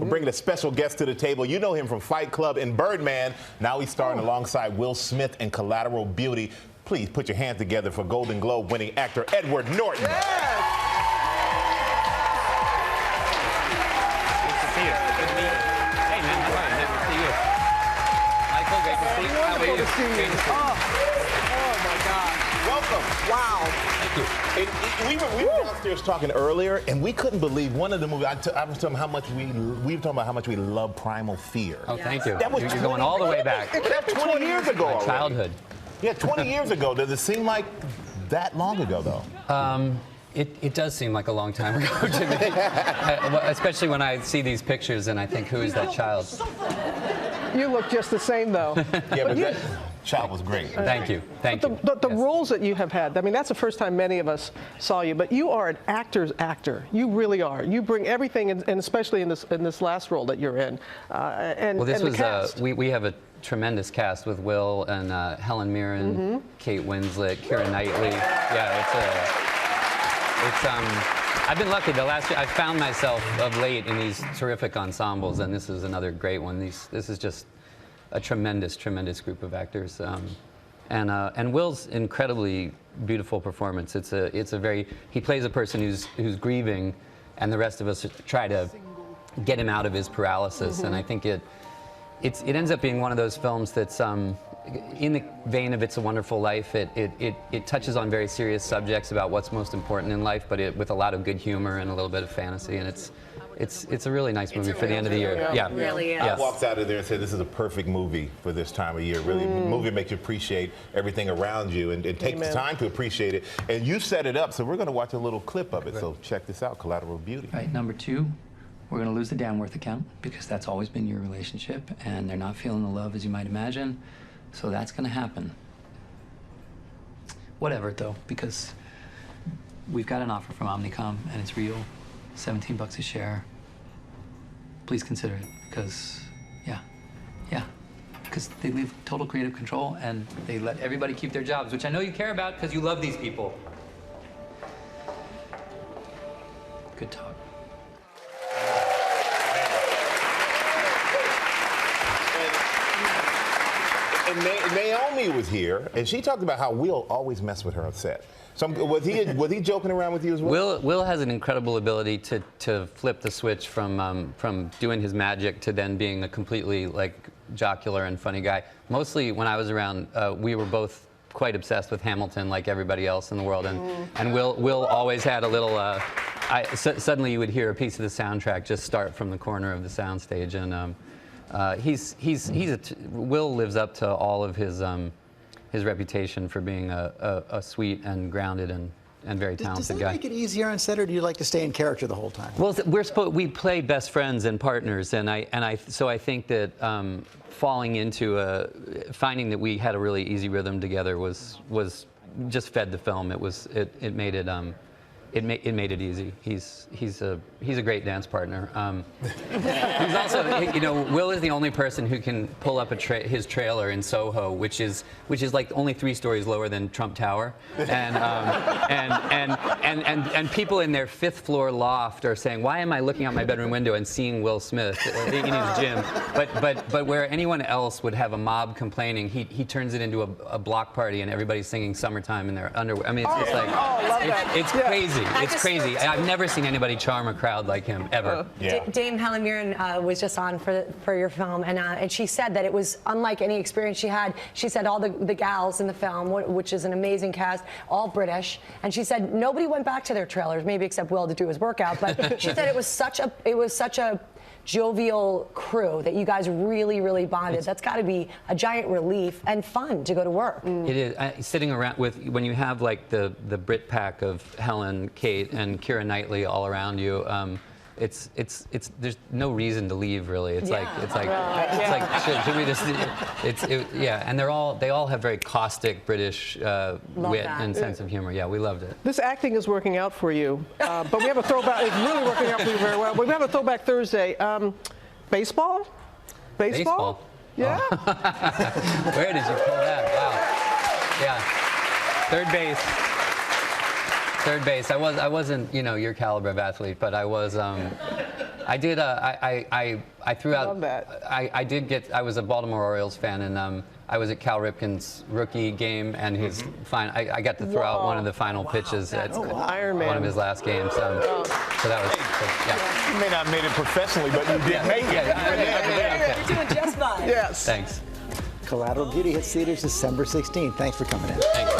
We're bringing a special guest to the table. You know him from Fight Club and Birdman. Now he's starring alongside Will Smith in Collateral Beauty. Please put your hands together for Golden Globe winning actor Edward Norton. Yes. Oh my God. Welcome. Wow. Thank you. And we were downstairs talking earlier, and we couldn't believe one of the movies. I was talking how much we were talking about how much we love Primal Fear. Oh, thank you. That was You're going all the way back. That's 20 years ago. My childhood. Yeah, 20 years ago. Does it seem like that long ago, though? It does seem like a long time ago to me, especially when I see these pictures and I think, who is that child? You look just the same, though. Yeah, but that child was great. Thank you. Thank you. But the Yes. roles that you have had, I mean, that's the first time many of us saw you, but you are an actor's actor. You really are. You bring everything, and especially in this last role that you're in. Well, this and the was, cast. we have a tremendous cast with Will and Helen Mirren, Kate Winslet, Keira Knightley. Yeah, I've been lucky. I found myself of late in these terrific ensembles, and this is another great one. This is just a tremendous, tremendous group of actors, and Will's incredibly beautiful performance. He plays a person who's grieving, and the rest of us try to get him out of his paralysis. And I think it ends up being one of those films that's in the vein of It's a Wonderful Life. It touches on very serious subjects about what's most important in life, but with a lot of good humor and a little bit of fantasy, and it's a really nice movie for the end of the year. Yeah, really is. I walked out of there and said, this is a perfect movie for this time of year. Really, the movie makes you appreciate everything around you and take the time to appreciate it. And you set it up, so we're going to watch a little clip of it. So check this out, Collateral Beauty. Right, number 2, we're going to lose the Danworth account because that's always been your relationship, and they're not feeling the love as you might imagine. So that's going to happen. Whatever, though, because we've got an offer from Omnicom, and it's real. $17 a share. Please consider it, because, because they leave total creative control, and they let everybody keep their jobs, which I know you care about because you love these people. Good talk. And Naomi was here, and she talked about how Will always messed with her on set. So was he joking around with you as well? Will has an incredible ability to flip the switch from doing his magic to then being a completely jocular and funny guy. Mostly when I was around, we were both quite obsessed with Hamilton, like everybody else in the world, and Will always had a little. Suddenly you would hear a piece of the soundtrack just start from the corner of the soundstage, and Will lives up to all of his reputation for being a sweet and grounded and very talented Does that guy. make it easier on set, or do you like to stay in character the whole time? Well, we play best friends and partners, so I think that falling into finding that we had a really easy rhythm together was just fed the film. It made it easy. He's a great dance partner. He's also, Will is the only person who can pull up his trailer in Soho, which is like only 3 stories lower than Trump Tower, and people in their 5th floor loft are saying, why am I looking out my bedroom window and seeing Will Smith in his gym? But where anyone else would have a mob complaining, he turns it into a block party and everybody's singing "Summertime" in their underwear. I mean, it's just like it's crazy. It's crazy. I've never seen anybody charm a crowd like him, ever. Dame Helen Mirren was just on for your film, and she said that it was unlike any experience she had. She said all the gals in the film, which is an amazing cast, all British, and she said nobody went back to their trailers, maybe except Will to do his workout. But she said it was such a jovial crew that you guys really, really bonded. That's got to be a giant relief and fun to go to work. It is. Sitting around when you have like the Brit pack of Helen, Kate, and Keira Knightley all around you. There's no reason to leave, really. It's like should we just? And they all have very caustic British wit and sense of humor. Yeah, we loved it. This acting is working out for you, but we have a throwback. It's really working out for you very well. We have a throwback Thursday. Baseball? Baseball? Yeah. Oh. Where did you pull that? Wow. Yeah. Third base. Third base. I wasn't, your caliber of athlete, but I was I did. I threw out. Love that. I did get. I was a Baltimore Orioles fan, and I was at Cal Ripken's rookie game, and his I got to throw out one of the final pitches at Iron Man. one of his last games. So that was. Yeah. You may not have made it professionally, but you did make it. You're doing just fine. Yes. Thanks. Collateral Beauty hits theaters December 16th. Thanks for coming in. Thanks.